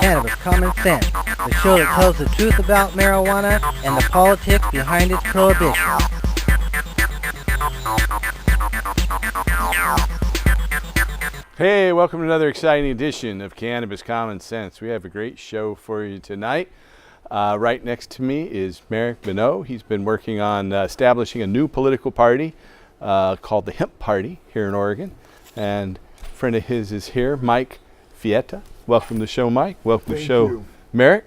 Cannabis Common Sense, the show that tells the truth about marijuana and the politics behind its prohibition. Hey, welcome to another exciting edition of Cannabis Common Sense. We have a great show for you tonight. Right next to me is Merrick Bonneau. He's been working on establishing a new political party called the Hemp Party here in Oregon. And a friend of his is here, Mike Fietta. Welcome to the show, Mike. Welcome to the show, Merrick.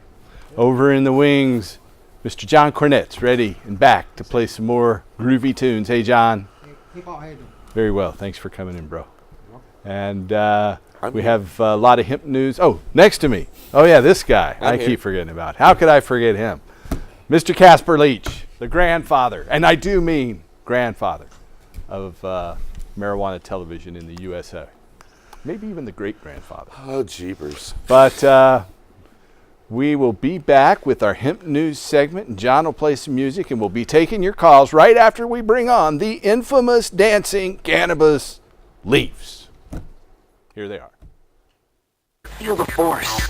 Over in the wings, Mr. John Cornett's ready and back to play some more groovy tunes. Hey, John. Hey, Paul, how you doing? Very well. Thanks for coming in, bro. And we have a lot of hemp news. Oh, next to me. Oh, yeah, this guy. I keep forgetting about. How could I forget him? Mr. Casper Leach, the grandfather, and I do mean grandfather, of marijuana television in the USA. Maybe even the great-grandfather. Oh, jeepers. But we will be back with our hemp news segment, and John will play some music, and we'll be taking your calls right after we bring on the infamous dancing cannabis leaves. Here they are. Feel the force.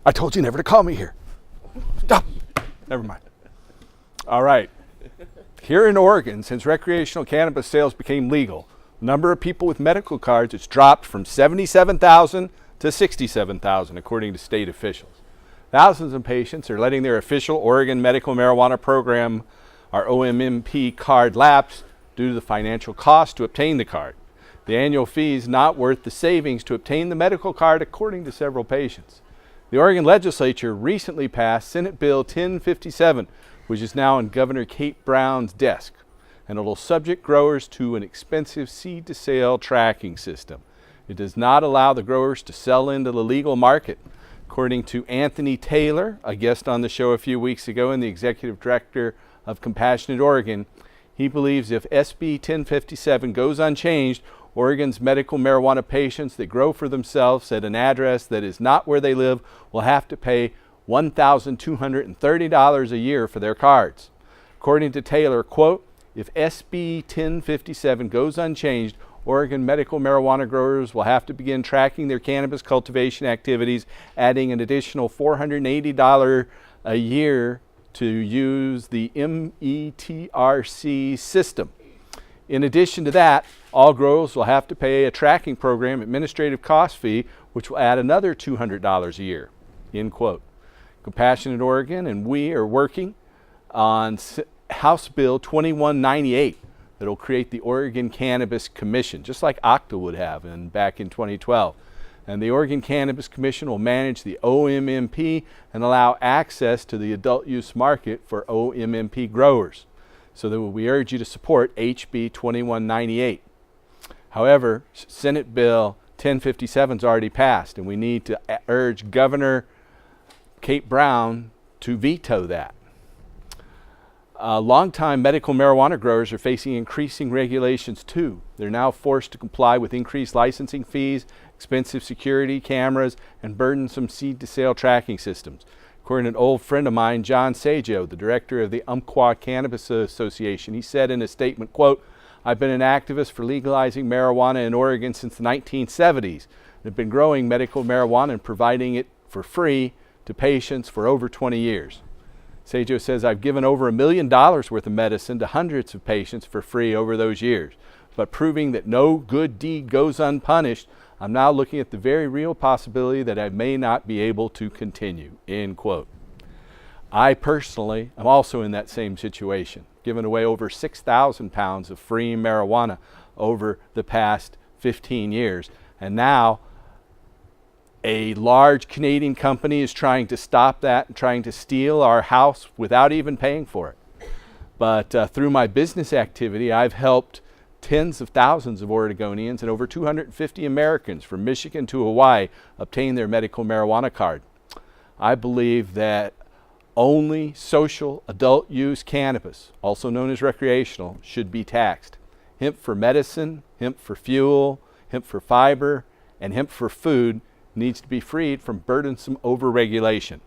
I told you never to call me here. Stop. Never mind. All right. Here in Oregon, since recreational cannabis sales became legal, the number of people with medical cards has dropped from 77,000 to 67,000, according to state officials. Thousands of patients are letting their official Oregon Medical Marijuana Program, our OMMP card, lapse due to the financial cost to obtain the card. The annual fee is not worth the savings to obtain the medical card, according to several patients. The Oregon legislature recently passed Senate Bill 1057, which is now on Governor Kate Brown's desk, and it will subject growers to an expensive seed-to-sale tracking system. It does not allow the growers to sell into the legal market. According to Anthony Taylor, a guest on the show a few weeks ago and the executive director of Compassionate Oregon, he believes if SB 1057 goes unchanged, Oregon's medical marijuana patients that grow for themselves at an address that is not where they live will have to pay $1,230 a year for their cards. According to Taylor, quote, if SB 1057 goes unchanged, Oregon medical marijuana growers will have to begin tracking their cannabis cultivation activities, adding an additional $480 a year to use the METRC system. In addition to that, all growers will have to pay a tracking program administrative cost fee, which will add another $200 a year, end quote. Compassionate Oregon and we are working on House Bill 2198 that will create the Oregon Cannabis Commission, just like OCTA would have back in 2012. And the Oregon Cannabis Commission will manage the OMMP and allow access to the adult use market for OMMP growers. So that we urge you to support HB 2198. However, Senate Bill 1057 is already passed, and we need to urge Governor Kate Brown to veto that. Longtime medical marijuana growers are facing increasing regulations too. They're now forced to comply with increased licensing fees, expensive security cameras, and burdensome seed-to-sale tracking systems. According to an old friend of mine, John Sajo, the director of the Umpqua Cannabis Association, he said in a statement, quote, I've been an activist for legalizing marijuana in Oregon since the 1970s. I've been growing medical marijuana and providing it for free to patients for over 20 years. Sajo says, I've given over $1 million worth of medicine to hundreds of patients for free over those years. But proving that no good deed goes unpunished, I'm now looking at the very real possibility that I may not be able to continue, end quote. I personally am also in that same situation, giving away over 6,000 pounds of free marijuana over the past 15 years. And now A large Canadian company is trying to stop that and trying to steal our house without even paying for it. But through my business activity, I've helped tens of thousands of Oregonians and over 250 Americans from Michigan to Hawaii obtain their medical marijuana card. I believe that only social adult use cannabis, also known as recreational, should be taxed. Hemp for medicine, hemp for fuel, hemp for fiber, and hemp for food needs to be freed from burdensome overregulation.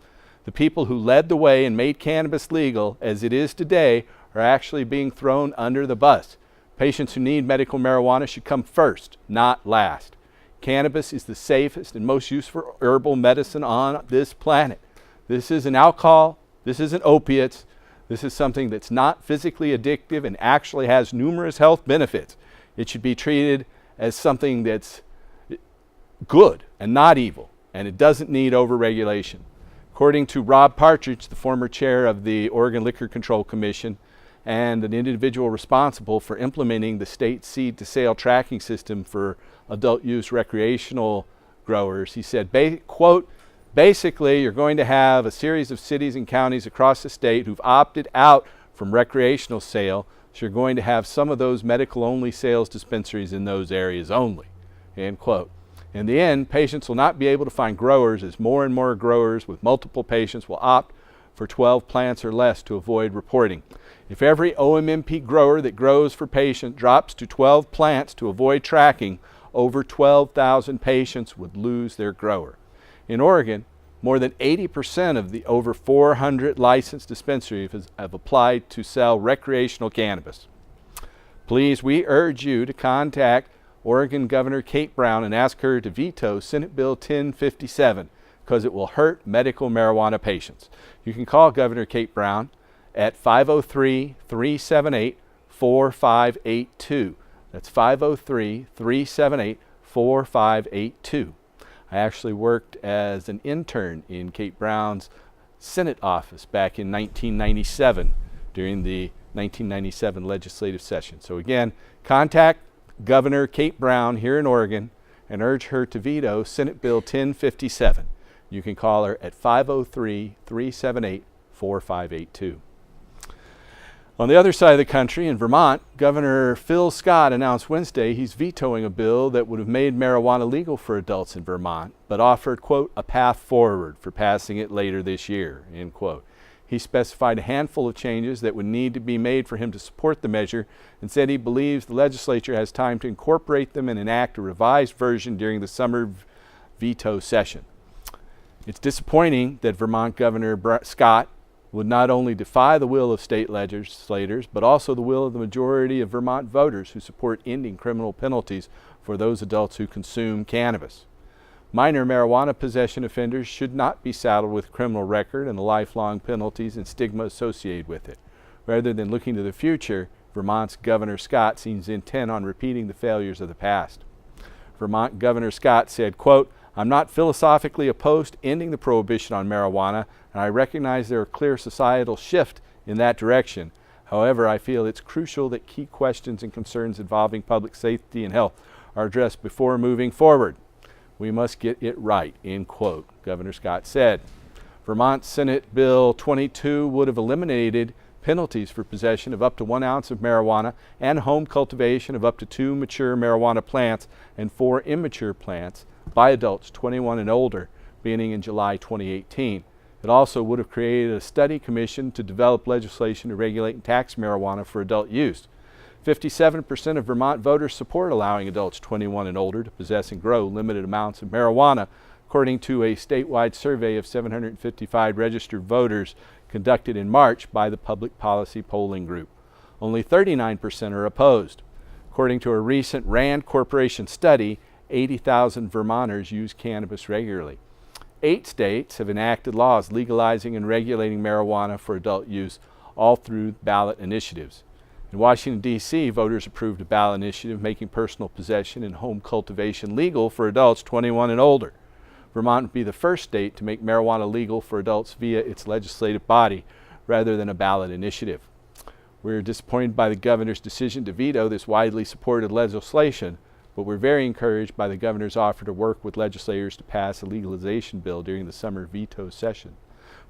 The people who led the way and made cannabis legal as it is today are actually being thrown under the bus. Patients who need medical marijuana should come first, not last. Cannabis is the safest and most useful herbal medicine on this planet. This isn't alcohol, this isn't opiates, this is something that's not physically addictive and actually has numerous health benefits. It should be treated as something that's good and not evil, and it doesn't need overregulation. According to Rob Partridge, the former chair of the Oregon Liquor Control Commission and an individual responsible for implementing the state seed-to-sale tracking system for adult use recreational growers, he said, quote, basically, you're going to have a series of cities and counties across the state who've opted out from recreational sale, so you're going to have some of those medical-only sales dispensaries in those areas only, end quote. In the end, patients will not be able to find growers as more and more growers with multiple patients will opt for 12 plants or less to avoid reporting. If every OMMP grower that grows for patient drops to 12 plants to avoid tracking, over 12,000 patients would lose their grower. In Oregon, more than 80% of the over 400 licensed dispensaries have applied to sell recreational cannabis. Please, we urge you to contact Oregon Governor Kate Brown and ask her to veto Senate Bill 1057 because it will hurt medical marijuana patients. You can call Governor Kate Brown at 503-378-4582. That's 503-378-4582. I actually worked as an intern in Kate Brown's Senate office back in 1997 during the 1997 legislative session. So again, contact Governor Kate Brown here in Oregon and urge her to veto Senate Bill 1057. You can call her at 503-378-4582. On the other side of the country, in Vermont, Governor Phil Scott announced Wednesday he's vetoing a bill that would have made marijuana legal for adults in Vermont, but offered, quote, a path forward for passing it later this year, end quote. He specified a handful of changes that would need to be made for him to support the measure and said he believes the legislature has time to incorporate them and enact a revised version during the summer veto session. It's disappointing that Vermont Governor Scott would not only defy the will of state legislators, but also the will of the majority of Vermont voters who support ending criminal penalties for those adults who consume cannabis. Minor marijuana possession offenders should not be saddled with a criminal record and the lifelong penalties and stigma associated with it. Rather than looking to the future, Vermont's Governor Scott seems intent on repeating the failures of the past. Vermont Governor Scott said, quote, I'm not philosophically opposed to ending the prohibition on marijuana, and I recognize there are clear societal shift in that direction. However, I feel it's crucial that key questions and concerns involving public safety and health are addressed before moving forward. We must get it right, end quote, Governor Scott said. Vermont Senate Bill 22 would have eliminated penalties for possession of up to 1 ounce of marijuana and home cultivation of up to 2 mature marijuana plants and 4 immature plants by adults 21 and older, beginning in July 2018. It also would have created a study commission to develop legislation to regulate and tax marijuana for adult use. 57% of Vermont voters support allowing adults 21 and older to possess and grow limited amounts of marijuana, according to a statewide survey of 755 registered voters conducted in March by the Public Policy Polling Group. Only 39% are opposed. According to a recent RAND Corporation study, 80,000 Vermonters use cannabis regularly. 8 states have enacted laws legalizing and regulating marijuana for adult use, all through ballot initiatives. In Washington, D.C., voters approved a ballot initiative making personal possession and home cultivation legal for adults 21 and older. Vermont would be the first state to make marijuana legal for adults via its legislative body rather than a ballot initiative. We are disappointed by the governor's decision to veto this widely supported legislation, but we're very encouraged by the governor's offer to work with legislators to pass a legalization bill during the summer veto session.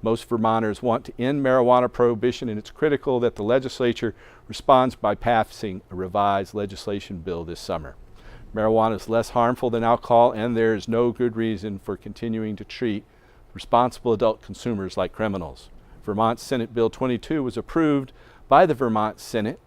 Most Vermonters want to end marijuana prohibition, and it's critical that the legislature responds by passing a revised legislation bill this summer. Marijuana is less harmful than alcohol, and there is no good reason for continuing to treat responsible adult consumers like criminals. Vermont Senate Bill 22 was approved by the Vermont Senate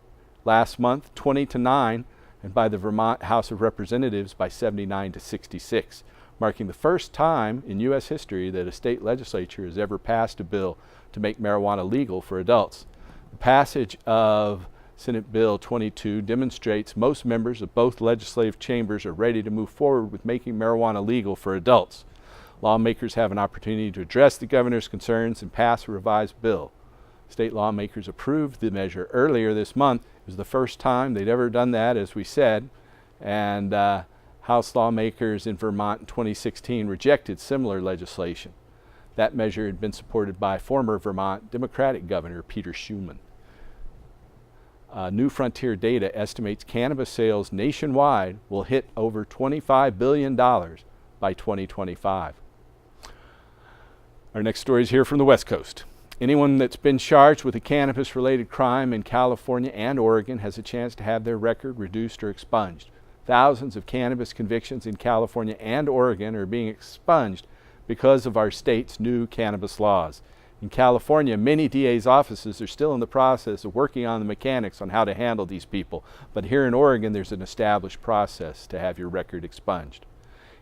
last month 20-9, and by the Vermont House of Representatives by 79-66. Marking the first time in U.S. history that a state legislature has ever passed a bill to make marijuana legal for adults. The passage of Senate Bill 22 demonstrates most members of both legislative chambers are ready to move forward with making marijuana legal for adults. Lawmakers have an opportunity to address the governor's concerns and pass a revised bill. State lawmakers approved the measure earlier this month. It was the first time they'd ever done that, as we said, and House lawmakers in Vermont in 2016 rejected similar legislation. That measure had been supported by former Vermont Democratic Governor Peter Schumann. New Frontier data estimates cannabis sales nationwide will hit over $25 billion by 2025. Our next story is here from the West Coast. Anyone that's been charged with a cannabis-related crime in California and Oregon has a chance to have their record reduced or expunged. Thousands of cannabis convictions in California and Oregon are being expunged because of our state's new cannabis laws. In California, many DA's offices are still in the process of working on the mechanics on how to handle these people, but here in Oregon there's an established process to have your record expunged.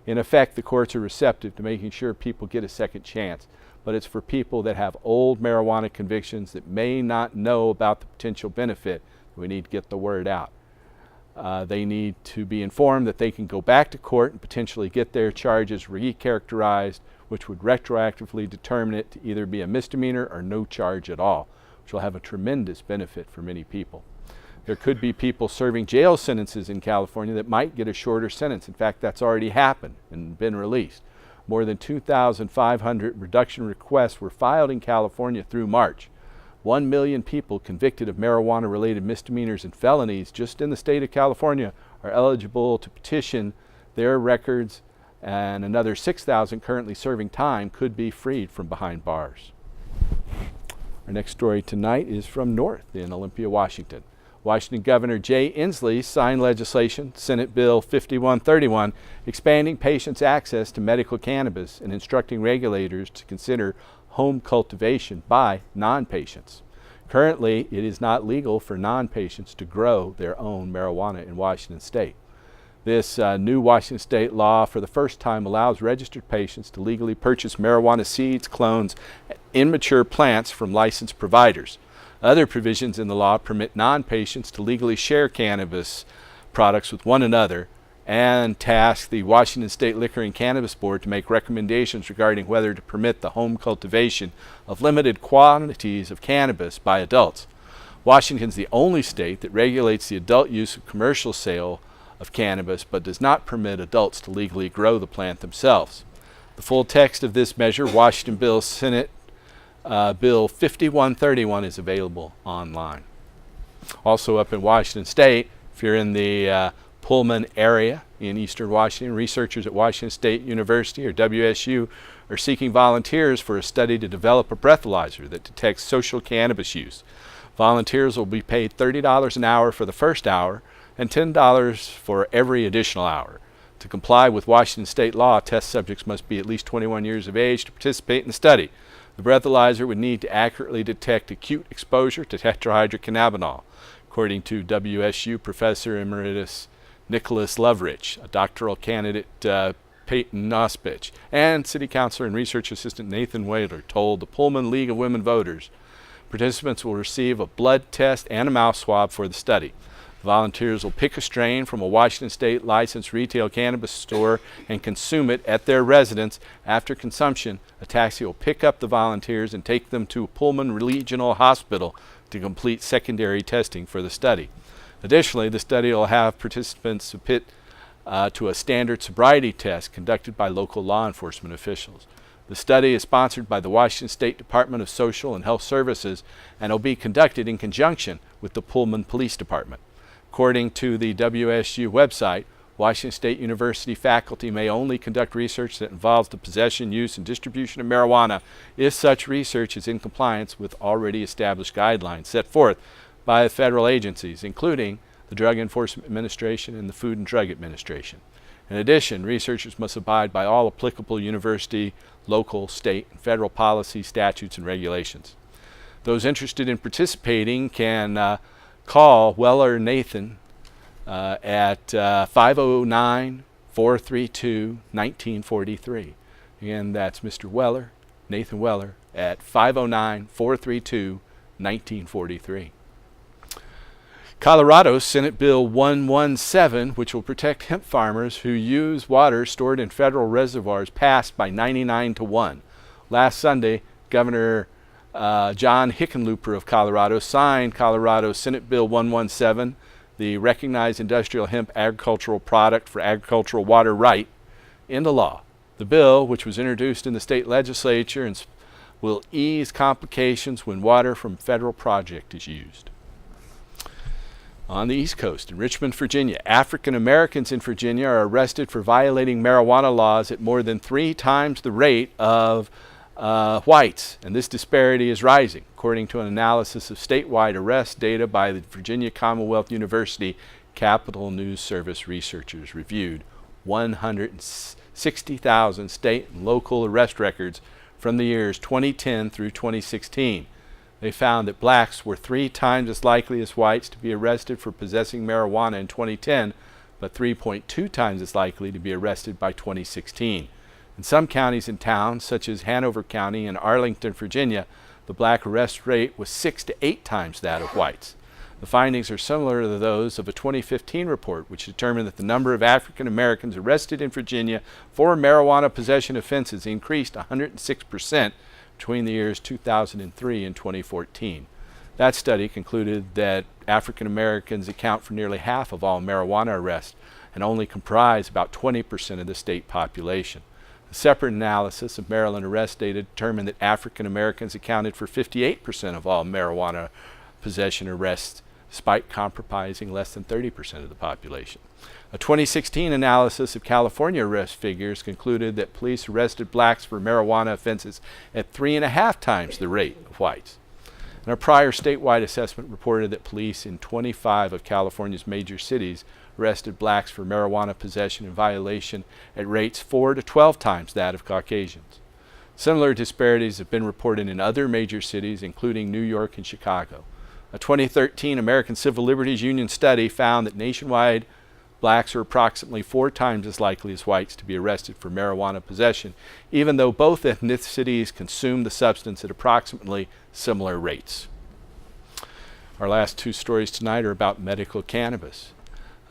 In effect, the courts are receptive to making sure people get a second chance, but it's for people that have old marijuana convictions that may not know about the potential benefit. We need to get the word out. They need to be informed that they can go back to court and potentially get their charges recharacterized, which would retroactively determine it to either be a misdemeanor or no charge at all, which will have a tremendous benefit for many people. There could be people serving jail sentences in California that might get a shorter sentence. In fact, that's already happened and been released. More than 2,500 reduction requests were filed in California through March. 1 million people convicted of marijuana-related misdemeanors and felonies just in the state of California are eligible to petition their records, and another 6,000 currently serving time could be freed from behind bars. Our next story tonight is from north in Olympia, Washington. Washington Governor Jay Inslee signed legislation, Senate Bill 5131, expanding patients' access to medical cannabis and instructing regulators to consider home cultivation by non-patients. Currently, it is not legal for non-patients to grow their own marijuana in Washington State. This new Washington State law for the first time allows registered patients to legally purchase marijuana seeds, clones, and immature plants from licensed providers. Other provisions in the law permit non-patients to legally share cannabis products with one another and task the Washington State Liquor and Cannabis Board to make recommendations regarding whether to permit the home cultivation of limited quantities of cannabis by adults. Washington is the only state that regulates the adult use of commercial sale of cannabis but does not permit adults to legally grow the plant themselves. The full text of this measure, Washington Bill Senate Bill 5131, is available online. Also up in Washington State, if you're in the Pullman area in eastern Washington, researchers at Washington State University, or WSU, are seeking volunteers for a study to develop a breathalyzer that detects social cannabis use. Volunteers will be paid $30 an hour for the first hour and $10 for every additional hour. To comply with Washington State law, test subjects must be at least 21 years of age to participate in the study. The breathalyzer would need to accurately detect acute exposure to tetrahydrocannabinol, according to WSU Professor Emeritus Nicholas Lovrich, a doctoral candidate Peyton Nospich, and City Councilor and Research Assistant Nathan Whaler told the Pullman League of Women Voters participants will receive a blood test and a mouth swab for the study. Volunteers will pick a strain from a Washington State licensed retail cannabis store and consume it at their residence. After consumption, a taxi will pick up the volunteers and take them to Pullman Regional Hospital to complete secondary testing for the study. Additionally, the study will have participants submit to a standard sobriety test conducted by local law enforcement officials. The study is sponsored by the Washington State Department of Social and Health Services and will be conducted in conjunction with the Pullman Police Department. According to the WSU website, Washington State University faculty may only conduct research that involves the possession, use, and distribution of marijuana if such research is in compliance with already established guidelines set forth by the federal agencies, including the Drug Enforcement Administration and the Food and Drug Administration. In addition, researchers must abide by all applicable university, local, state, and federal policies, statutes, and regulations. Those interested in participating can call Weller Nathan at 509-432-1943. Again, that's Mr. Weller, Nathan Weller, at 509-432-1943. Colorado's Senate Bill 117, which will protect hemp farmers who use water stored in federal reservoirs, passed by 99-1. Last Sunday, Governor John Hickenlooper of Colorado signed Colorado's Senate Bill 117, the Recognized Industrial Hemp Agricultural Product for Agricultural Water Right, into law. The bill, which was introduced in the state legislature, will ease complications when water from federal project is used. On the East Coast, in Richmond, Virginia, African Americans in Virginia are arrested for violating marijuana laws at more than 3 times the rate of whites, and this disparity is rising, according to an analysis of statewide arrest data by the Virginia Commonwealth University Capitol News Service researchers reviewed 160,000 state and local arrest records from the years 2010 through 2016. They found that blacks were 3 times as likely as whites to be arrested for possessing marijuana in 2010, but 3.2 times as likely to be arrested by 2016. In some counties and towns, such as Hanover County and Arlington, Virginia, the black arrest rate was 6 to 8 times that of whites. The findings are similar to those of a 2015 report, which determined that the number of African Americans arrested in Virginia for marijuana possession offenses increased 106% between the years 2003 and 2014. That study concluded that African Americans account for nearly half of all marijuana arrests and only comprise about 20% of the state population. A separate analysis of Maryland arrest data determined that African Americans accounted for 58% of all marijuana possession arrests, despite comprising less than 30% of the population. A 2016 analysis of California arrest figures concluded that police arrested blacks for marijuana offenses at 3.5 times the rate of whites. And a prior statewide assessment reported that police in 25 of California's major cities arrested blacks for marijuana possession and violation at rates 4 to 12 times that of Caucasians. Similar disparities have been reported in other major cities, including New York and Chicago. A 2013 American Civil Liberties Union study found that nationwide blacks are approximately 4 times as likely as whites to be arrested for marijuana possession, even though both ethnicities consume the substance at approximately similar rates. Our last 2 stories tonight are about medical cannabis.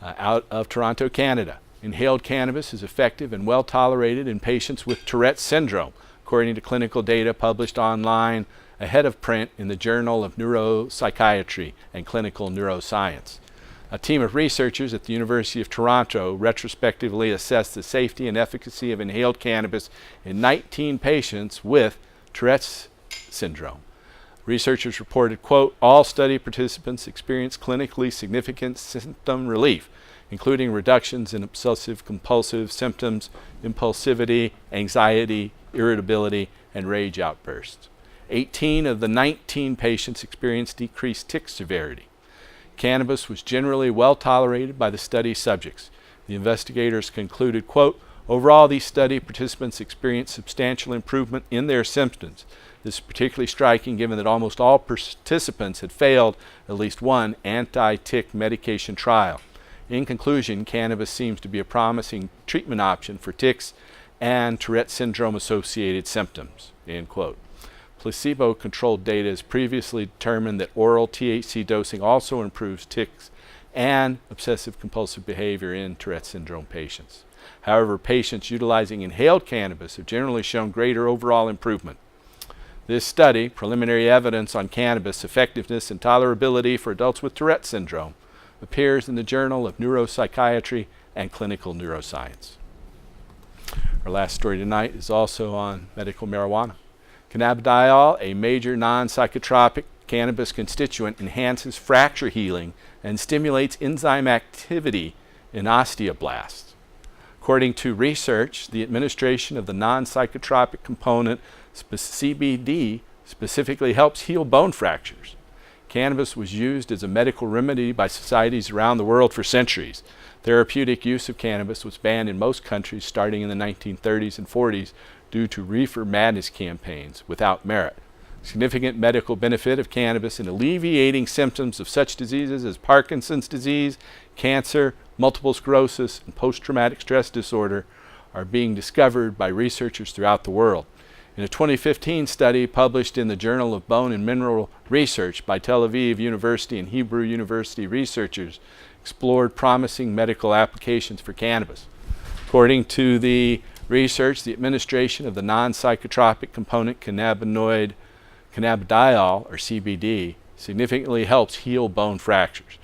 Out of Toronto, Canada, inhaled cannabis is effective and well tolerated in patients with Tourette's syndrome, according to clinical data published online ahead of print in the Journal of Neuropsychiatry and Clinical Neuroscience. A team of researchers at the University of Toronto retrospectively assessed the safety and efficacy of inhaled cannabis in 19 patients with Tourette's syndrome. Researchers reported, quote, all study participants experienced clinically significant symptom relief, including reductions in obsessive-compulsive symptoms, impulsivity, anxiety, irritability, and rage outbursts. 18 of the 19 patients experienced decreased tic severity. Cannabis was generally well tolerated by the study subjects. The investigators concluded, quote, overall, these study participants experienced substantial improvement in their symptoms. This is particularly striking given that almost all participants had failed at least one anti-tic medication trial. In conclusion, cannabis seems to be a promising treatment option for tics and Tourette syndrome-associated symptoms, end quote. Placebo-controlled data has previously determined that oral THC dosing also improves tics and obsessive-compulsive behavior in Tourette syndrome patients. However, patients utilizing inhaled cannabis have generally shown greater overall improvement. This study, Preliminary Evidence on Cannabis Effectiveness and Tolerability for Adults with Tourette Syndrome, appears in the Journal of Neuropsychiatry and Clinical Neuroscience. Our last story tonight is also on medical marijuana. Cannabidiol, a major non-psychotropic cannabis constituent, enhances fracture healing and stimulates enzyme activity in osteoblasts. According to research, the administration of the non-psychotropic component, CBD, specifically helps heal bone fractures. Cannabis was used as a medical remedy by societies around the world for centuries. Therapeutic use of cannabis was banned in most countries starting in the 1930s and 40s due to reefer madness campaigns without merit. Significant medical benefit of cannabis in alleviating symptoms of such diseases as Parkinson's disease, cancer, multiple sclerosis, and post-traumatic stress disorder are being discovered by researchers throughout the world. In a 2015 study published in the Journal of Bone and Mineral Research by Tel Aviv University and Hebrew University researchers explored promising medical applications for cannabis. According to the research, the administration of the non-psychotropic component cannabidiol, or CBD, significantly helps heal bone fractures.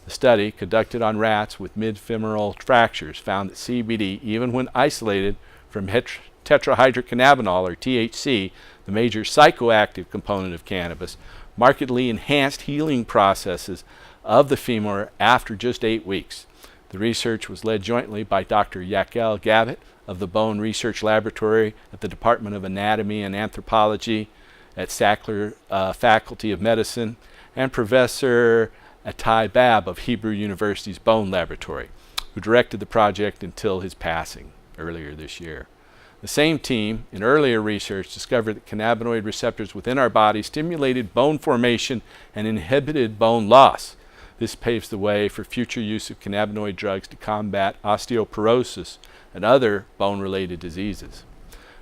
The study, conducted on rats with mid-femoral fractures, found that CBD, even when isolated from tetrahydrocannabinol, or THC, the major psychoactive component of cannabis, markedly enhanced healing processes of the femur after just 8 weeks. The research was led jointly by Dr. Yakel Gabbett of the Bone Research Laboratory at the Department of Anatomy and Anthropology at Sackler Faculty of Medicine and Professor Atai Bab of Hebrew University's Bone Laboratory, who directed the project until his passing earlier this year. The same team, in earlier research, discovered that cannabinoid receptors within our body stimulated bone formation and inhibited bone loss. This paves the way for future use of cannabinoid drugs to combat osteoporosis and other bone-related diseases.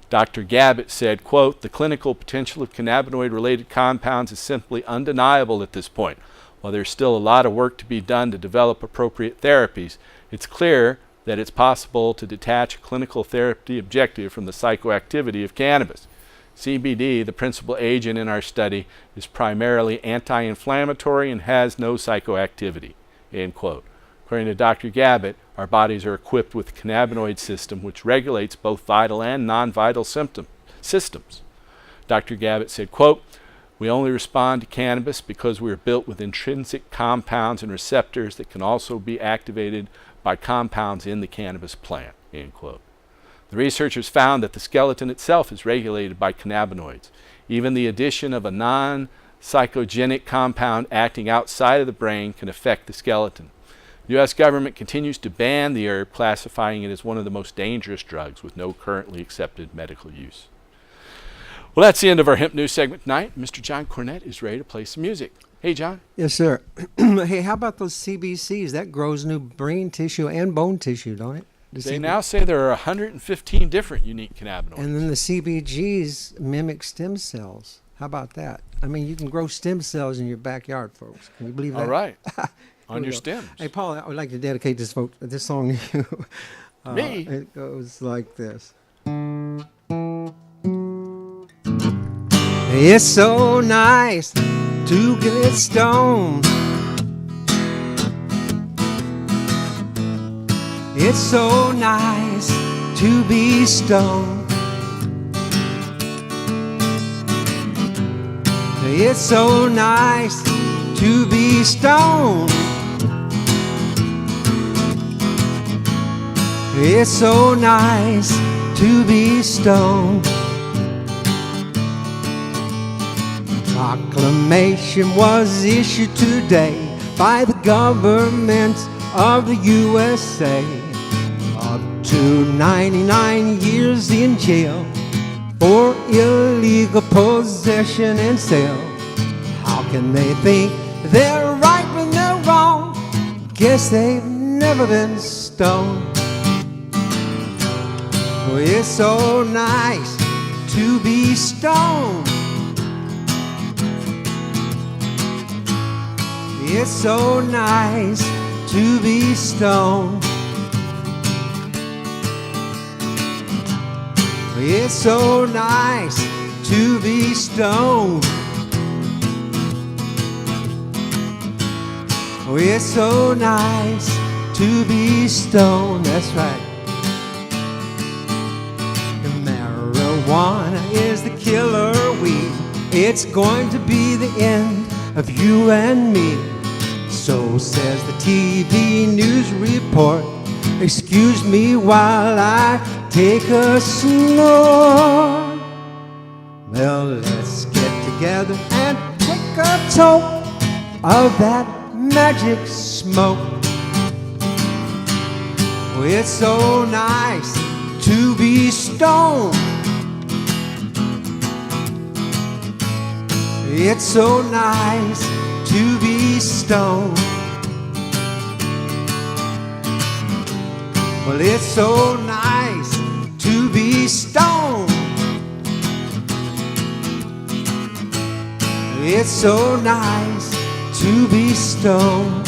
Dr. Gabbett said, quote, "The clinical potential of cannabinoid-related compounds is simply undeniable at this point. While there's still a lot of work to be done to develop appropriate therapies, it's clear that it's possible to detach a clinical therapy objective from the psychoactivity of cannabis. CBD, the principal agent in our study, is primarily anti-inflammatory and has no psychoactivity," end quote. According to Dr. Gabbett, our bodies are equipped with a cannabinoid system which regulates both vital and non-vital systems. Dr. Gabbett said, quote, "We only respond to cannabis because we are built with intrinsic compounds and receptors that can also be activated by compounds in the cannabis plant," end quote. The researchers found that the skeleton itself is regulated by cannabinoids. Even the addition of a non-psychogenic compound acting outside of the brain can affect the skeleton. The U.S. government continues to ban the herb, classifying it as one of the most dangerous drugs with no currently accepted medical use. Well, that's the end of our Hemp News segment tonight. Mr. John Cornett is ready to play some music. Hey, John. Yes, sir. Hey, how about those CBCs? That grows new brain tissue and bone tissue, don't it? They now say there are 115 different unique cannabinoids. And then the CBGs mimic stem cells. How about that? I mean, you can grow stem cells in your backyard, folks. Can you believe that? All right. On your stems. Hey, Paul, I would like to dedicate this song to you. Me? It goes like this. It's so nice to get stoned. It's so nice to be stoned. It's so nice to be stoned. It's so nice to be stoned. Proclamation was issued today by the government of the USA. Up to 99 years in jail for illegal possession and sale. How can they think they're right when they're wrong? Guess they've never been stoned. Oh, it's so nice to be stoned. It's so nice to be stoned. It's so nice to be stoned. Oh, it's so nice to be stoned. That's right. The marijuana is the killer weed. It's going to be the end of you and me. So says the TV news report. Excuse me while I take a snore. Well, let's get together and take a toke of that magic smoke. Oh, it's so nice to be stoned. It's so nice to be stoned. Well, it's so nice to be stoned. It's so nice to be stoned.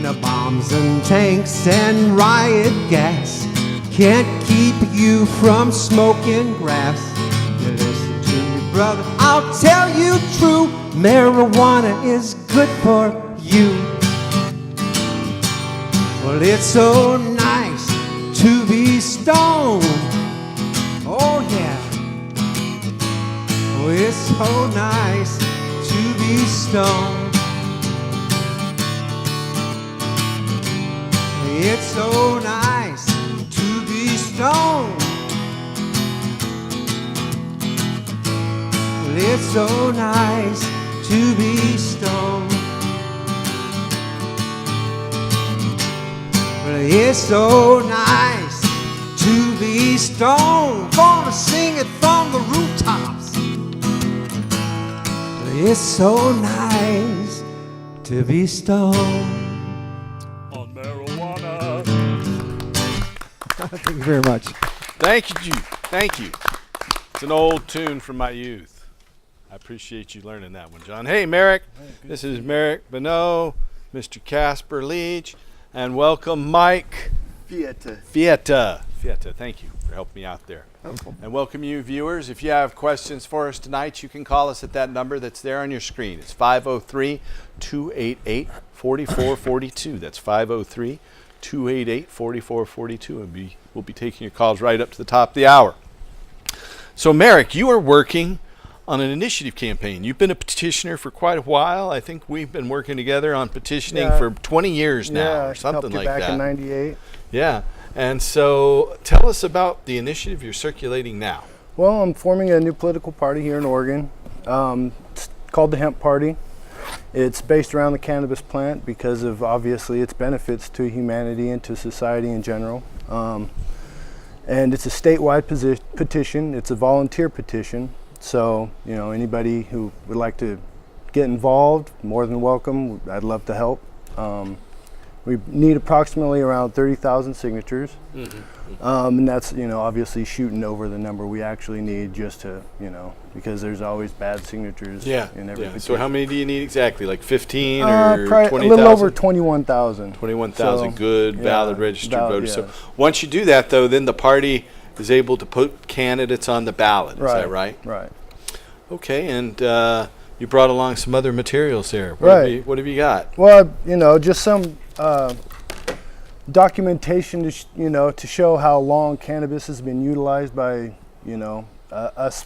Now bombs and tanks and riot gas can't keep you from smoking grass. You listen to me, brother, I'll tell you true. Marijuana is good for you. Well, it's so nice to be stoned. Oh yeah. Oh, it's so nice to be stoned. It's so nice to be stoned. Well, it's so nice to be stoned. Well, it's so nice to be stoned. Gonna sing it from the rooftops. Well, it's so nice to be stoned. On marijuana. Thank you very much. Thank you, Jude. Thank you. It's an old tune from my youth. I appreciate you learning that one, John. Hey, Merrick. This is Merrick Bonneau, Mr. Casper Leach, and welcome Mike Fieta. Thank you for helping me out there. And welcome you viewers. If you have questions for us tonight, you can call us at that number that's there on your screen. It's 503-288-4442. That's 503-288-4442. And we'll be taking your calls right up to the top of the hour. So, Merrick, you are working on an initiative campaign. You've been a petitioner for quite a while. I think we've been working together on petitioning for 20 years now, or something like that. Back in '98. Yeah. And so tell us about the initiative you're circulating now. Well, I'm forming a new political party here in Oregon. It's called the Hemp Party. It's based around the cannabis plant because of obviously its benefits to humanity and to society in general. And it's a statewide petition. It's a volunteer petition. So, you know, anybody who would like to get involved, more than welcome. I'd love to help. We need approximately around 30,000 signatures. And that's, you know, obviously shooting over the number we actually need just to, you know, because there's always bad signatures in every petition. So how many do you need exactly? Like 15 or 20,000? A little over 21,000. 21,000 good, valid, registered voters. Yeah. So once you do that, though, then the party is able to put candidates on the ballot. Is that right? Right. Okay, and you brought along some other materials here. What have you got? Well, you know, just some documentation to show how long cannabis has been utilized by us,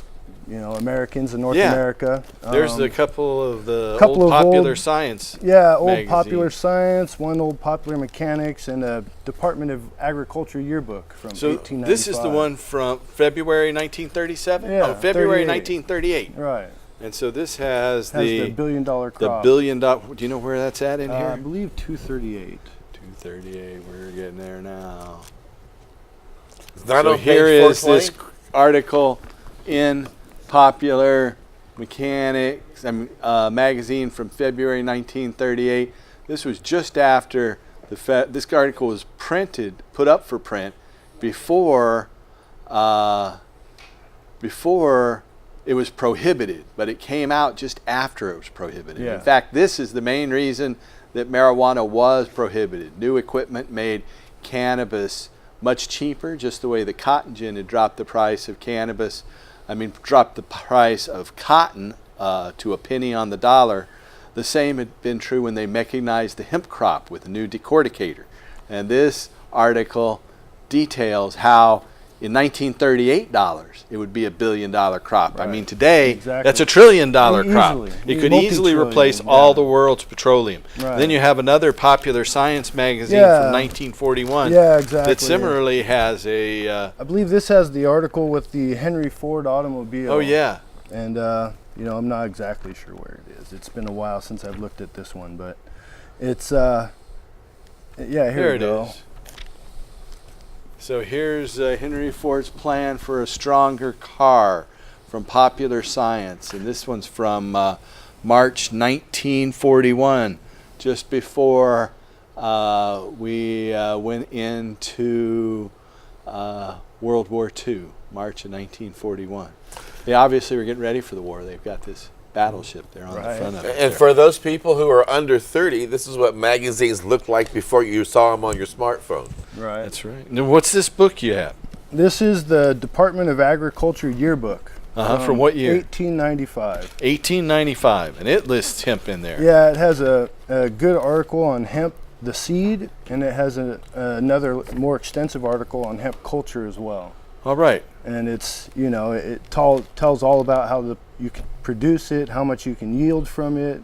Americans in North America. There's a couple of the old Popular Science. Yeah, old magazine. Popular Science, one old Popular Mechanics, and a Department of Agriculture yearbook from 1895. This is the one from February 1937? Yeah, oh, February 38. 1938. Right. And so this has the $1 billion crop. The $1 billion. Do you know where that's at in here? I believe 238. 238. We're getting there now. That so on here page is this article in Popular Mechanics magazine from February 1938. This was just after this article was put up for print before it was prohibited, but it came out just after it was prohibited. Yeah. In fact, this is the main reason that marijuana was prohibited. New equipment made cannabis much cheaper, just the way the cotton gin had dropped the price of cannabis. Dropped the price of cotton to a penny on the dollar. The same had been true when they mechanized the hemp crop with a new decorticator. And this article details how in 1938 dollars, it would be $1 billion crop. I Right. mean, today, Exactly. that's $1 trillion crop. Easily. It could easily replace Multi-trillion, all yeah. the world's petroleum. Right. Then you have another popular science magazine Yeah. from 1941 Yeah, exactly. that similarly has a, I believe this has the article with the Henry Ford automobile. oh yeah, And, I'm not exactly sure where it is. It's been a while since I've looked at this one, but it's, yeah, here there we it go. is. So here's Henry Ford's plan for a stronger car from Popular Science. And this one's from March 1941, just before we went into World War II, March of 1941. They obviously were getting ready for the war. They've got this battleship there on the Right. front of it. And for those people who are under 30, this is what magazines looked like before you saw them on your smartphone. Right. That's right. Now, what's this book you have? This is the Department of Agriculture yearbook. From what year? 1895. 1895, and it lists hemp in there. Yeah, it has a good article on hemp, the seed, and it has another more extensive article on hemp culture as well. All right. And it's, it tells all about how you can produce it, how much you can yield from it,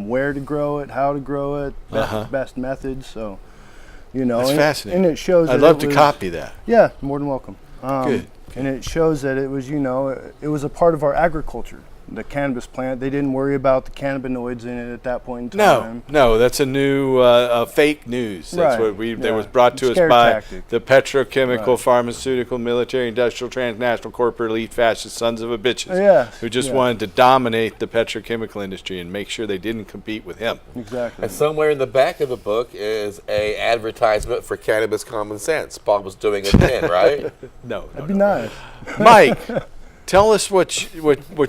where to grow it, how to grow it, best methods. So, That's fascinating. And it shows. I'd that love it to was- copy that. Yeah, more than welcome. Good. And it shows that it was, it was a part of our agriculture. The cannabis plant, they didn't worry about the cannabinoids in it at that point in time. No, that's a new fake news. That's Right, what that yeah. was brought to us Scare by tactic. the petrochemical, Right. pharmaceutical, military, industrial, transnational, corporate, elite, fascist sons of a bitches Yeah, who just yeah. wanted to dominate the petrochemical industry and make sure they didn't compete with hemp. Exactly. And somewhere in the back of the book is a advertisement for Cannabis Common Sense. Bob was doing a pin, right? No, That'd be nice. Mike, tell us what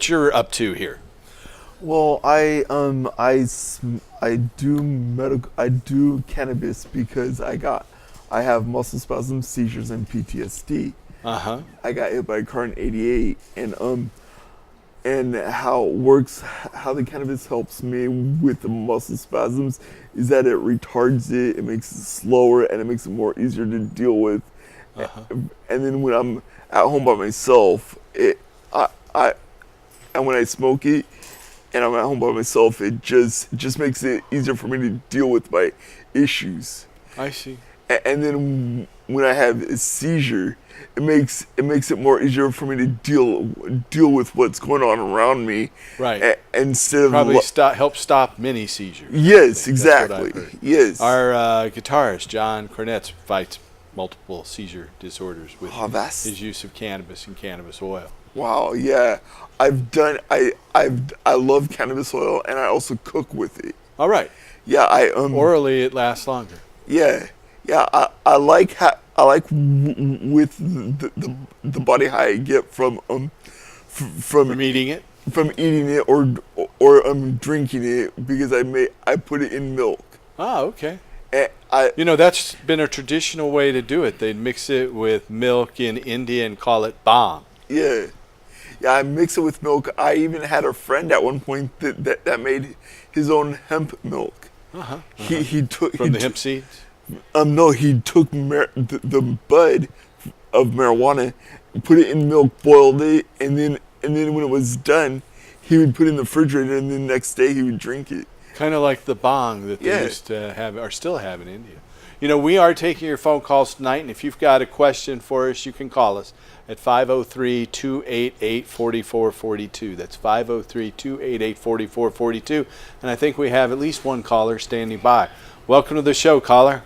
you're up to here. Well, I do cannabis because I have muscle spasms, seizures, and PTSD. I got hit by a car in '88, and how it works, how the cannabis helps me with the muscle spasms is that it retards it, it makes it slower, and it makes it more easier to deal with. And then when I'm at home by myself, and when I smoke it, and I'm at home by myself, it just makes it easier for me to deal with my issues. I see. And then when I have a seizure, it makes it more easier for me to deal with what's going on around me. Right. Instead of Probably help stop many seizures. Yes, That's what I've exactly. heard. Yes. Our guitarist John Cornetts fights multiple seizure disorders with his use of cannabis and cannabis oil. Wow, yeah. I love cannabis oil, and I also cook with it. All right. Yeah, Orally, it lasts longer. Yeah. I like with the body high I get from eating it, or drinking it, because I put it in milk. Ah, okay. And that's been a traditional way to do it. They'd mix it with milk in India and call it bhang. Yeah, I mix it with milk. I even had a friend at one point that made his own hemp milk. He took from the hemp seeds. No, he took the bud of marijuana, put it in milk, boiled it, and then when it was done, he would put it in the refrigerator, and then the next day he would drink it. Kind of like the bhang that they used to have, or still have in India. We are taking your phone calls tonight, and if you've got a question for us, you can call us at 503-288-4442. That's 503-288-4442. And I think we have at least one caller standing by. Welcome to the show, caller.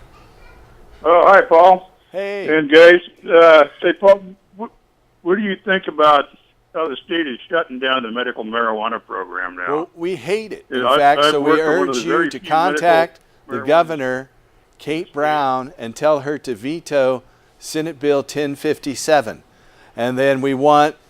Oh, hi, Paul. Hey. And guys, say, Paul, what do you think about how the state is shutting down the medical marijuana program now? Well, we hate it. In I've fact, so we worked for one of urge the you very to few contact the medical marijuana governor, Kate Brown, and tell her to veto Senate Bill 1057. And then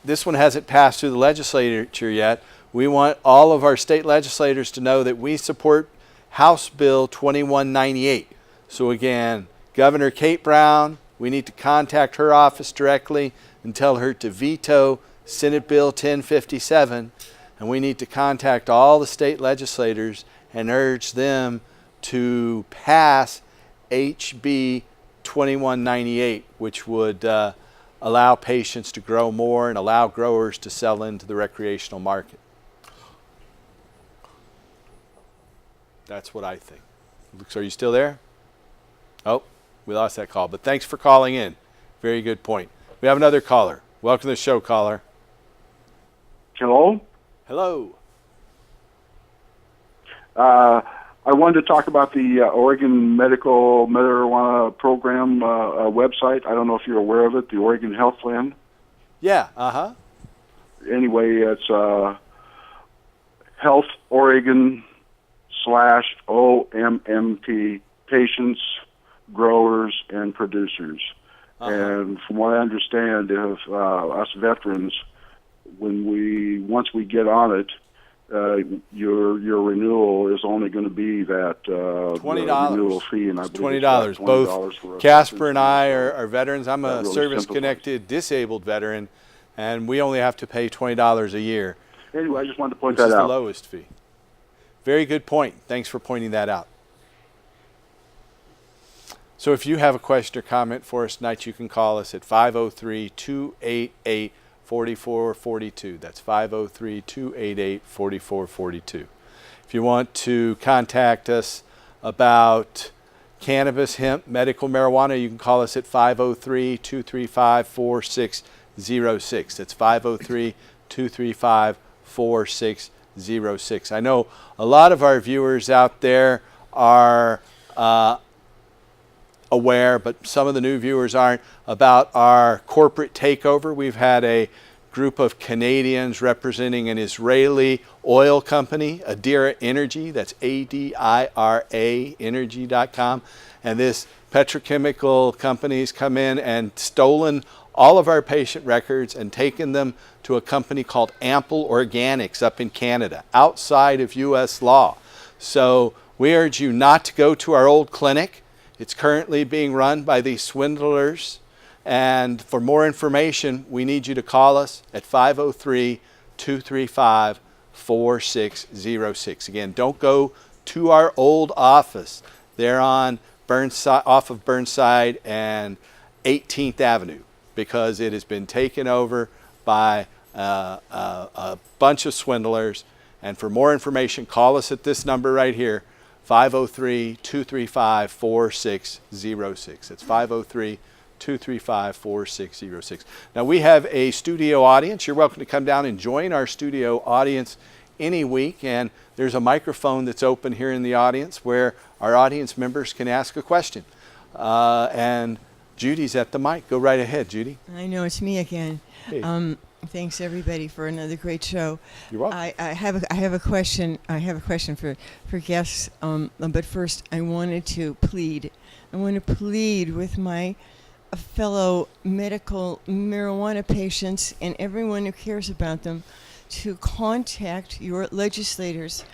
this one hasn't passed through the legislature yet. We want all of our state legislators to know that we support House Bill 2198. So again, Governor Kate Brown, we need to contact her office directly and tell her to veto Senate Bill 1057. And we need to contact all the state legislators and urge them to pass HB 2198, which would allow patients to grow more and allow growers to sell into the recreational market. That's what I think. Luke, are you still there? Oh, we lost that call, but thanks for calling in. Very good point. We have another caller. Welcome to the show, caller. Hello. Hello. I wanted to talk about the Oregon Medical Marijuana Program website. I don't know if you're aware of it, the Oregon Health Plan. Yeah, Anyway, it's Health Oregon /OMMP, patients, growers, and producers. And from what I understand, if us veterans, once we get on it, your renewal is only going to be that $20 renewal fee, and I believe $20. it's Both for Casper and I are veterans. I'm a really service-connected disabled veteran, and we only have to pay $20 a year. Anyway, I just wanted to point which that is out. the lowest fee. Very good point. Thanks for pointing that out. So if you have a question or comment for us tonight, you can call us at 503-288-4442. That's 503-288-4442. If you want to contact us about cannabis, hemp, medical marijuana, you can call us at 503-235-4606. That's 503-235-4606. I know a lot of our viewers out there are aware, but some of the new viewers aren't, about our corporate takeover. We've had a group of Canadians representing an Israeli oil company, Adira Energy, that's A-D-I-R-A, energy.com, and this petrochemical company's come in and stolen all of our patient records and taken them to a company called Ample Organics up in Canada, outside of U.S. law. So we urge you not to go to our old clinic. It's currently being run by these swindlers. And for more information, we need you to call us at 503-235-4606. Again, don't go to our old office. They're on Burnside, off of Burnside and 18th Avenue, because it has been taken over by a bunch of swindlers. And for more information, call us at this number right here, 503-235-4606. That's 503-235-4606. Now we have a studio audience. You're welcome to come down and join our studio audience any week, and there's a microphone that's open here in the audience where our audience members can ask a question. And Judy's at the mic. Go right ahead, Judy. I know, it's me again. Hey. Thanks everybody for another great show. You're welcome. I have a question. I have a question for guests. But first, I want to plead with my fellow medical marijuana patients and everyone who cares about them to contact your legislators.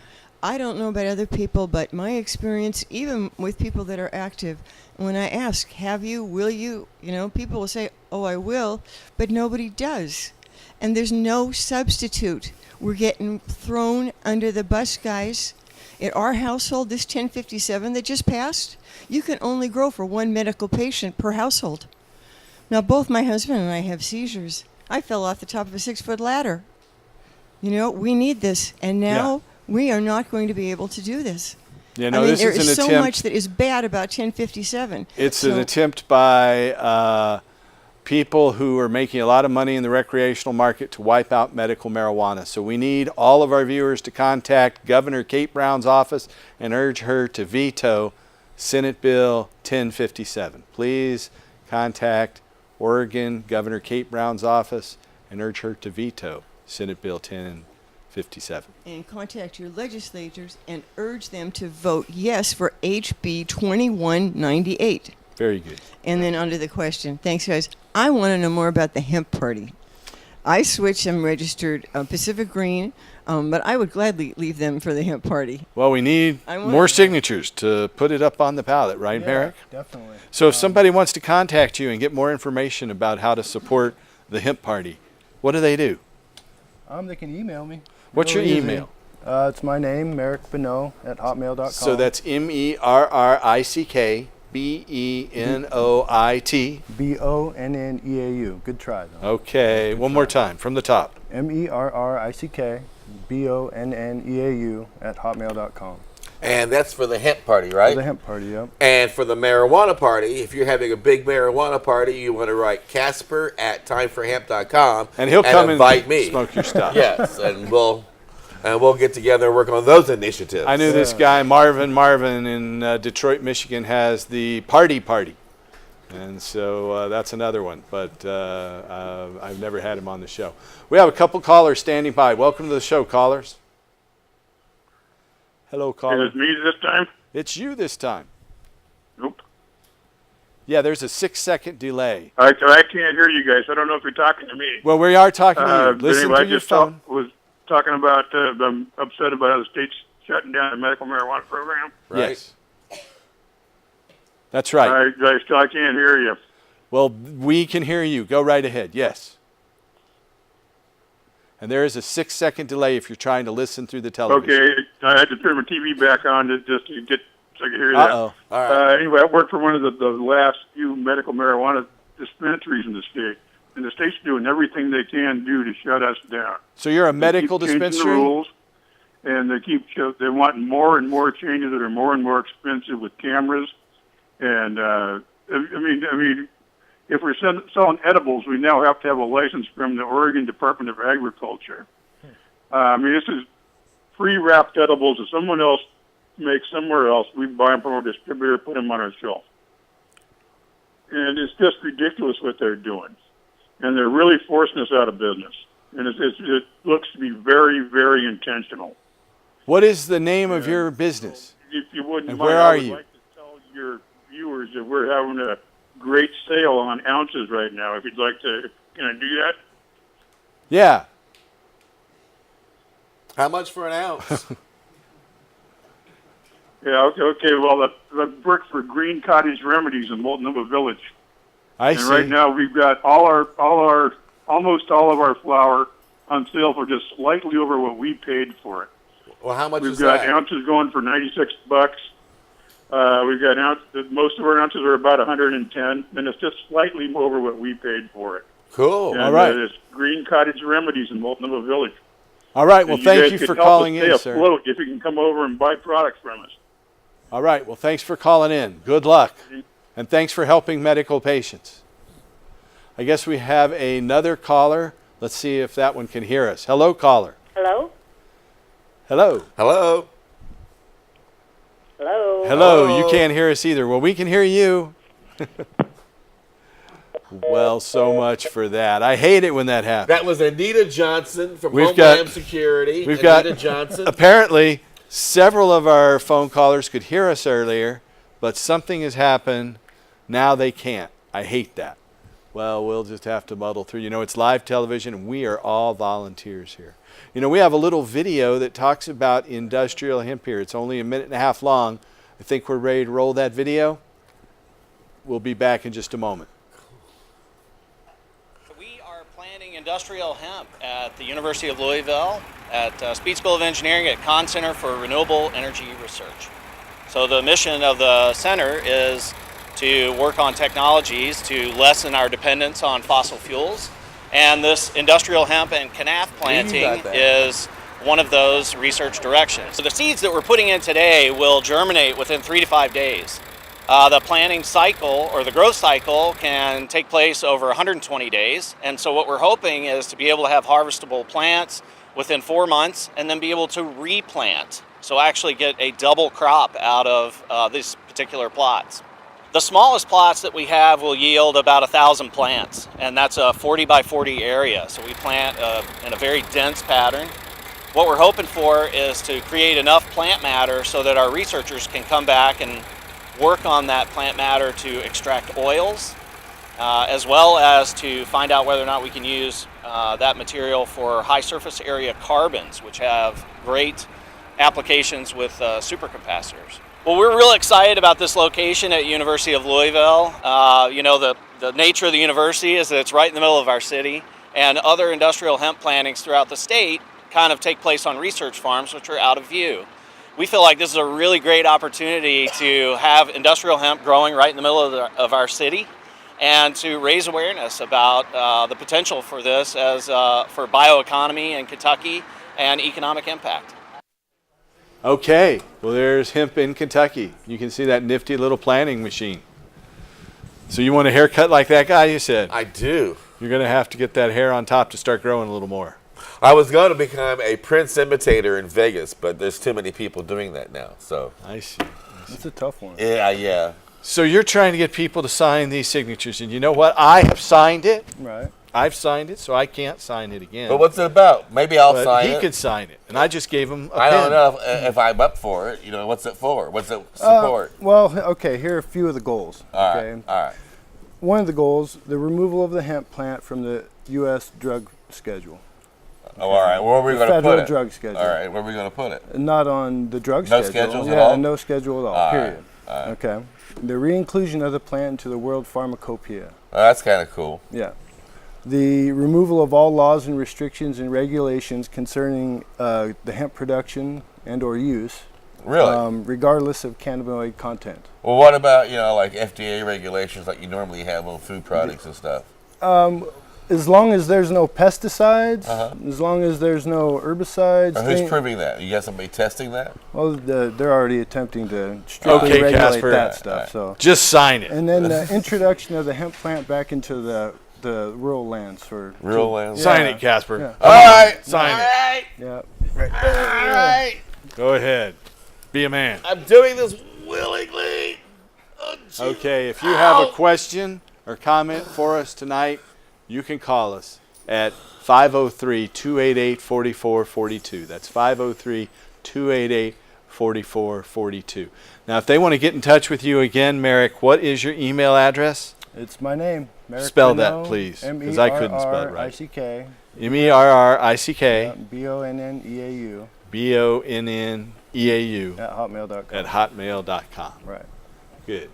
I don't know about other people, but my experience, even with people that are active, when I ask, have you, will you, people will say, oh, I will, but nobody does. And there's no substitute. We're getting thrown under the bus, guys. At our household, this 1057 that just passed, you can only grow for one medical patient per household. Now, both my husband and I have seizures. I fell off the top of a 6-foot ladder. We need this, and now we are not going to be able to do this. Yeah, no, this is an is so attempt. much that is bad about 1057. It's an attempt by people who are making a lot of money in the recreational market to wipe out medical marijuana. So we need all of our viewers to contact Governor Kate Brown's office and urge her to veto Senate Bill 1057. Please contact Oregon Governor Kate Brown's office and urge her to veto Senate Bill 1057. And contact your legislators and urge them to vote yes for HB 2198. Very good. And then on to the question. Thanks, guys. I want to know more about the hemp party. I switched. I'm registered Pacific Green, but I would gladly leave them for the hemp party. Well, we need more signatures to put it up on the ballot, right, Merrick? Definitely. So if somebody wants to contact you and get more information about how to support the hemp party, what do they do? They can email me. What's your Real easy. email? It's my name, Merrick Bonneau, at hotmail.com. So that's MERRICK B-E-N-O-I-T. BONNEAU. Good try, though. Okay, one more time from the top. MERRICK BONNEAU at hotmail.com. And that's for the hemp party, right? For the hemp party, yep. And for the marijuana party, if you're having a big marijuana party, you want to write Casper at timeforhemp.com. And he'll come invite and me. smoke your stuff. Yes, and we'll get together and work on those initiatives. I knew this guy, Marvin in Detroit, Michigan, has the party. And so that's another one, but I've never had him on the show. We have a couple callers standing by. Welcome to the show, callers. Hello, caller. Is it me this time? It's you this time. Nope. Yeah, there's a 6-second delay. I can't hear you guys. I don't know if you're talking to me. Well, we are talking to you. But Listen anyway, to your phone. was talking about, I'm upset about how the state's shutting down the medical marijuana program. Right. Yes. That's right. I can't hear you. Well, we can hear you. Go right ahead. Yes. And there is a 6-second delay if you're trying to listen through the television. Okay, I had to turn my TV back on just to get so I could hear that. Uh-oh. All right. Anyway, I worked for one of the last few medical marijuana dispensaries in the state, and the state's doing everything they can do to shut us down. So you're a medical They keep changing dispensary? the rules, and they want more and more changes that are more and more expensive with cameras. And I mean, if we're selling edibles, we now have to have a license from the Oregon Department of Agriculture. This is pre-wrapped edibles that someone else makes somewhere else. We buy them from a distributor, put them on our shelf. And it's just ridiculous what they're doing. And they're really forcing us out of business. And it looks to be very, very intentional. What is the name of your business? If you wouldn't And mind, where I are would you? like to tell your viewers that we're having a great sale on ounces right now. If you'd like to, can I do that? Yeah. How much for an ounce? Yeah, okay. Well, I work for Green Cottage Remedies in Multnomah Village. I And see. right now we've got almost all of our flour on sale for just slightly over what we paid for it. Well, how much We've is got that? ounces going for $96. We've got most of our ounces are about 110, and it's just slightly over what we paid for it. Cool. And, All right. It's Green Cottage Remedies in Multnomah Village. All right. Well, And thank guys you could for help calling us stay in, sir. afloat if you can come over and buy products from us. All right. Well, thanks for calling in. Good luck. And thanks for helping medical patients. I guess we have another caller. Let's see if that one can hear us. Hello, caller. Hello? Hello. Hello. Hello? Hello. You can't hear us either. Well, we can hear you. Well, so much for that. I hate it when that happens. That was Anita Johnson from We've Homeland got- Security. We've Anita got Johnson. apparently several of our phone callers could hear us earlier, but something has happened. Now they can't. I hate that. Well, we'll just have to muddle through. You know, it's live television, and we are all volunteers here. You know, we have a little video that talks about industrial hemp here. It's only a minute and a half long. I think we're ready to roll that video. We'll be back in just a moment. We are planting industrial hemp at the University of Louisville, at Speed School of Engineering, at Conn Center for Renewable Energy Research. So the mission of the center is to work on technologies to lessen our dependence on fossil fuels. And this industrial hemp and cannabis planting is one of those research directions. So the seeds that we're putting in today will germinate within 3 to 5 days. The planting cycle, or the growth cycle, can take place over 120 days. And so what we're hoping is to be able to have harvestable plants within 4 months and then be able to replant. So actually get a double crop out of these particular plots. The smallest plots that we have will yield about 1,000 plants, and that's a 40 by 40 area. So we plant in a very dense pattern. What we're hoping for is to create enough plant matter so that our researchers can come back and work on that plant matter to extract oils, as well as to find out whether or not we can use that material for high surface area carbons, which have great applications with supercapacitors. Well, we're real excited about this location at University of Louisville. You know, the nature of the university is that it's right in the middle of our city, and other industrial hemp plantings throughout the state kind of take place on research farms, which are out of view. we feel like this is a really great opportunity to have industrial hemp growing right in the middle of our city, and to raise awareness about the potential for this as for bioeconomy in Kentucky and economic impact. Okay, well, there's hemp in Kentucky. You can see that nifty little planting machine. So you want a haircut like that guy, you said? I do. You're going to have to get that hair on top to start growing a little more. I was going to become a Prince imitator in Vegas, but there's too many people doing that now. So I see. It's a tough one. Yeah. So you're trying to get people to sign these signatures, and you know what? I have signed it. Right. I've signed it, so I can't sign it again. But what's it about? Maybe I'll sign it. He could sign it, and I just gave him a I pen. don't know if I'm up for it. You know, what's it for? What's it support? Well, okay, here are a few of the goals. All Okay. right. One of the goals, the removal of the hemp plant from the U.S. drug schedule. Oh, all right. Where are we going to put it? Federal drug schedule. All right. Where are we going to put it? Not on the drug No schedule. schedules at Yeah, all? no schedule at all, All right, period. all right. Okay. The re-inclusion of the plant into the World Pharmacopoeia. Oh, that's kind of cool. Yeah. The removal of all laws and restrictions and regulations concerning the hemp production and or use. Really? Regardless of cannabinoid content. Well, what about, like FDA regulations like you normally have on food products and stuff? As long as there's no pesticides, as long as there's no herbicides. Who's proving that? You got somebody testing that? Well, they're already attempting to strictly regulate Casper. that stuff. So Just sign it. and then the introduction of the hemp plant back into the rural lands for Rural lands? Sign it, Casper. Yeah. All right. Sign it. Yeah. All right. Go ahead. Be a man. I'm doing this willingly. Oh, geez. Okay, if you have a question or comment for us tonight, you can call us at 503-288-4442. That's 503-288-4442. Now, if they want to get in touch with you again, Merrick, what is your email address? It's my name. Merrick Spell that, Bonneau, please, 'cause I couldn't spell it right. M-E-R-R-I-C-K. MERRICK B-O-N-N-E-A-U. BONNEAU At hotmail.com. at hotmail.com. Right. Good.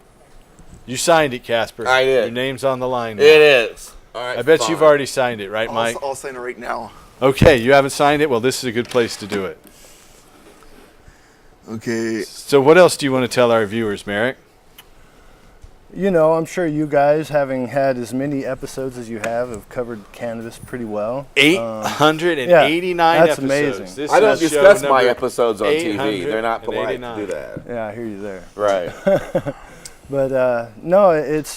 You signed it, Casper. I did. Your name's on the line now. It is. All right. I bet fine. you've already signed it, right, Mike? I'll sign it right now. Okay, you haven't signed it? Well, this is a good place to do it. Okay. So what else do you want to tell our viewers, Merrick? I'm sure you guys, having had as many episodes as you have covered cannabis pretty well. 889 that's episodes. amazing. This I don't is show discuss my number episodes on TV. They're not polite to 889. do that. Yeah, I hear you there. Right. But no, it's,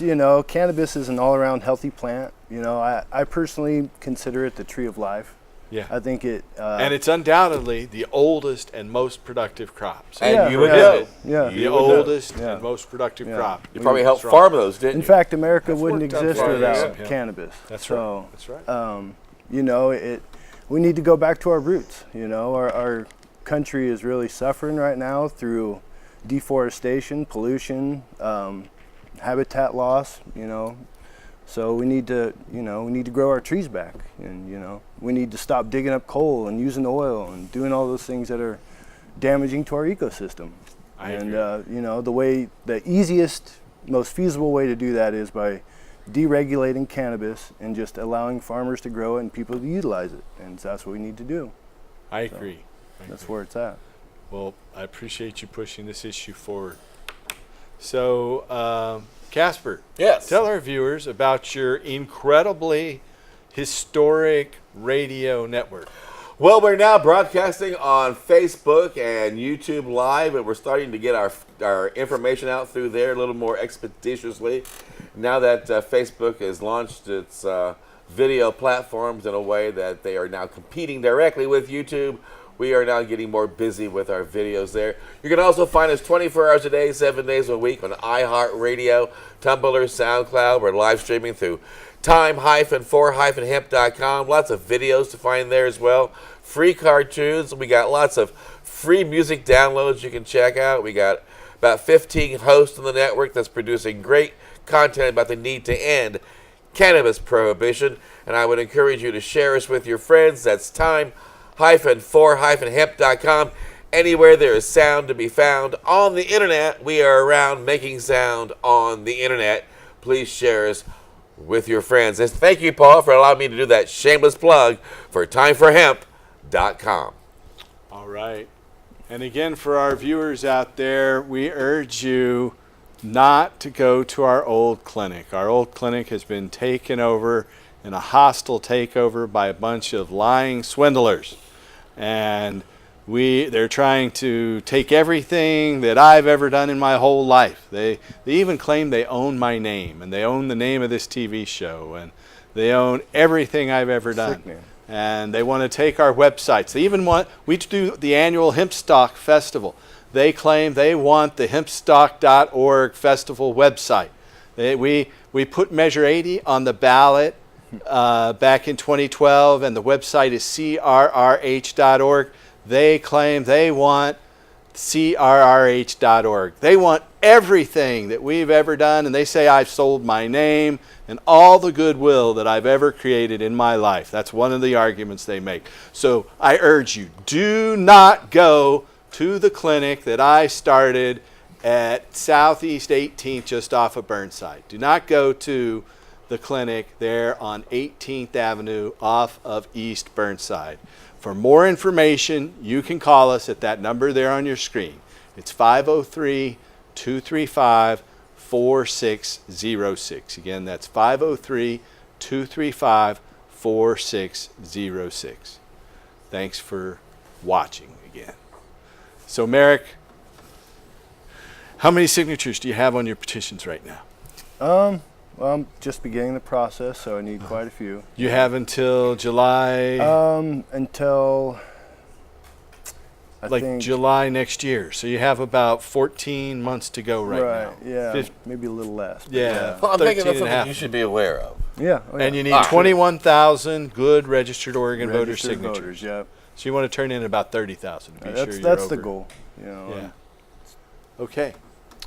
cannabis is an all-around healthy plant. I personally consider it the tree of life. Yeah. I think it... And it's undoubtedly the oldest and most productive crop. So And you would know. Yeah. the oldest Yeah. and most productive Yeah. crop. You probably helped Strong. farm those, didn't In you? fact, America wouldn't worked out exist for without us. cannabis. That's so, right. That's right. We need to go back to our roots. Our country is really suffering right now through deforestation, pollution, habitat loss. So we need to grow our trees back, and we need to stop digging up coal and using oil and doing all those things that are damaging to our ecosystem. I And agree. the easiest, most feasible way to do that is by deregulating cannabis and just allowing farmers to grow it and people to utilize it, and that's what we need to do. I agree. That's where it's at. Well, I appreciate you pushing this issue forward. So, Casper, Yes. tell our viewers about your incredibly historic radio network. Well, we're now broadcasting on Facebook and YouTube Live, and we're starting to get our information out through there a little more expeditiously. Now that Facebook has launched its video platforms in a way that they are now competing directly with YouTube, we are now getting more busy with our videos there. You can also find us 24 hours a day, 7 days a week on iHeartRadio, Tumblr, SoundCloud. We're live streaming through time-for-hemp.com. Lots of videos to find there as well. Free cartoons. We got lots of free music downloads you can check out. We got about 15 hosts on the network that's producing great content about the need to end cannabis prohibition. And I would encourage you to share us with your friends. That's time-for-hemp.com. Anywhere there is sound to be found on the internet, we are around making sound on the internet. Please share us with your friends. And thank you, Paul, for allowing me to do that shameless plug for timeforhemp.com. All right. And again, for our viewers out there, we urge you not to go to our old clinic. Our old clinic has been taken over in a hostile takeover by a bunch of lying swindlers. And they're trying to take everything that I've ever done in my whole life. They even claim they own my name, and they own the name of this TV show, and they own everything I've ever done. Sickening. And they want to take our websites. They even want, we do the annual Hempstock Festival. They claim they want the hempstock.org festival website. We put Measure 80 on the ballot back in 2012, and the website is crrh.org. They claim they want crrh.org. They want everything that we've ever done, and they say I've sold my name and all the goodwill that I've ever created in my life. That's one of the arguments they make. So I urge you, do not go to the clinic that I started at Southeast 18th, just off of Burnside. Do not go to the clinic there on 18th Avenue off of East Burnside. For more information, you can call us at that number there on your screen. It's 503-235-4606. Again, that's 503-235-4606. Thanks for watching again. So, Merrick, how many signatures do you have on your petitions right now? Well, I'm just beginning the process, so I need quite a few. You have until July? Until I think July next year. So you have about 14 months to go right now. Yeah, maybe a little less. Yeah. Well, I'm thinking 13 that's and a half. something you should be aware of. Yeah. And you need 21,000 good registered Oregon voter Registered signatures. voters, yeah. So you want to turn in about 30,000 to be sure you're That's over. the goal. You know. Yeah. Okay.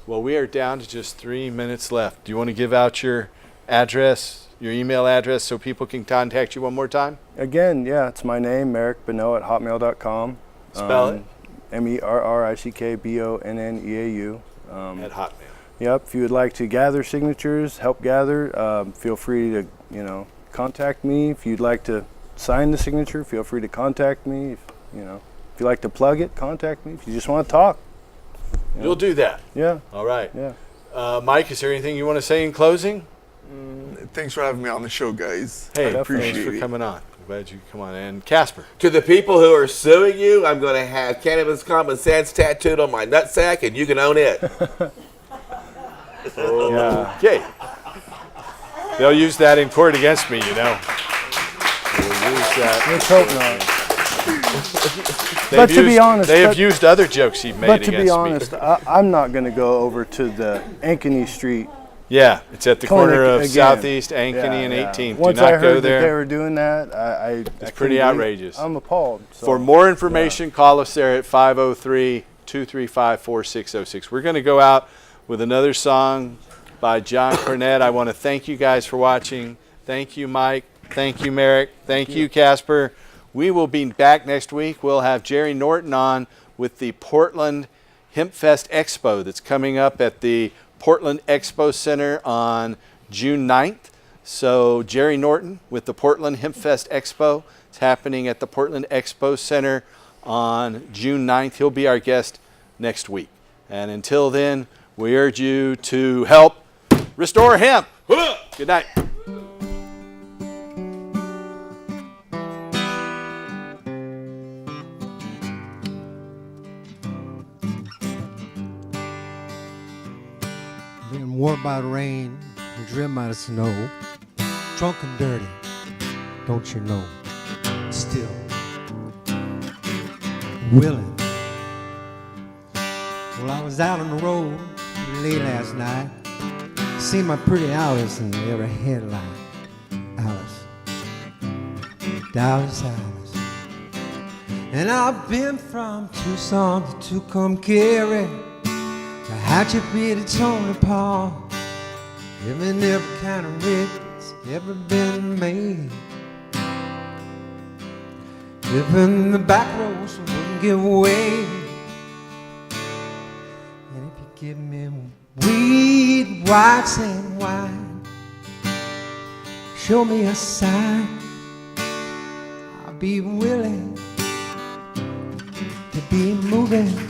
Well, we are down to just 3 minutes left. Do you want to give out your address, your email address, so people can contact you one more time? Again, yeah, it's my name, Merrick Bonneau @hotmail.com. Spell it. MERRICKBONNEAU. At Hotmail. Yep. If you would like to gather signatures, help gather, feel free to, contact me. If you'd like to sign the signature, feel free to contact me. If you like to plug it, contact me. If you just want to talk. You'll do that. Yeah. All right. Yeah. Mike, is there anything you want to say in closing? Thanks for having me on the show, guys. Hey, I appreciate thanks for it. coming on. I'm glad you could come on. And Casper. To the people who are suing you, I'm going to have Cannabis Common Sense tattooed on my nutsack, and you can own it. Yeah. Okay. They'll use that in court against me, you know. They'll use that. Let's hope not. But to be honest, they have used other jokes you've made But against to be honest, me. I'm not going to go over to the Ankeny Street. Yeah, it's at the clinic corner of again. Southeast Ankeny and 18th. Once Do not I heard go that there. they were doing that, I It's pretty outrageous. I'm appalled. So. For more information, call us there at 503-235-4606. We're going to go out with another song by John Cornette. I want to thank you guys for watching. Thank you, Mike. Thank you, Merrick. Thank you, Casper. We will be back next week. We'll have Jerry Norton on with the Portland Hemp Fest Expo that's coming up at the Portland Expo Center on June 9th. So Jerry Norton with the Portland Hemp Fest Expo. It's happening at the Portland Expo Center on June 9th. He'll be our guest next week. And until then, we urge you to help restore hemp. Good night. Been warped by the rain and driven by the snow, drunk and dirty, don't you know? Still willing. Well, I was out on the road late last night, seen my pretty Alice in every headline. Alice, Dallas, Alice. And I've been from Tucson to Tucumcari, to Hatchapee to Tony Paul. Living every kind of rig that's ever been made. Living the back roads so I wouldn't give away. And if you give me weed, whites, and wine, show me a sign, I'll be willing to be moving.